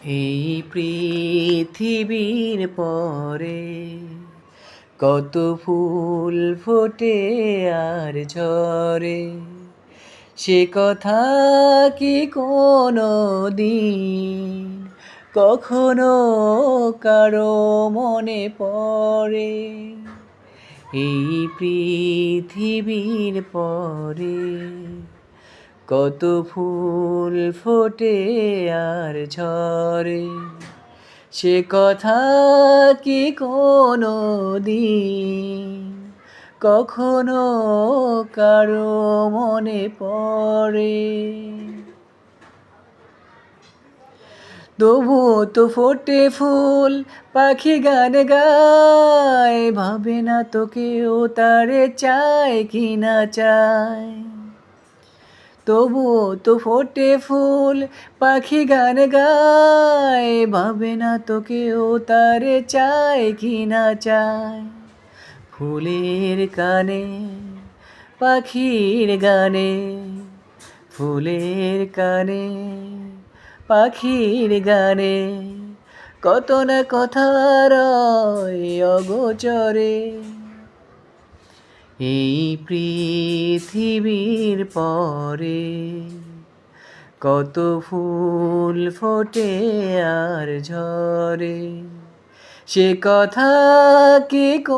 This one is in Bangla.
এই পৃথিবীর পরে কত ফুল ফোটে আর ঝরে, সে কথা কি কোনো দিন কখনো কারো মনে পড়ে? এই পৃথিবীর পরে কত ফুল ফোটে আর ঝরে, সে কথা কি কোনো দিন কখনো কারো মনে পড়ে? তবুও তো ফোটে ফুল, পাখি গান গায়, ভাবে না তো কেউ তারে চায় কি না চায়। তবুও তো ফোটে ফুল, পাখি গান গায়, ভাবে না তো কেউ তারে চায় কি না চায়। ফুলের কানে পাখির গানে, ফুলের কানে পাখির গানে, কত না কথা রয় অগোচরে। এই পৃথিবীর পরে কত ফুল ফোটে আর ঝরে, সে কথা কি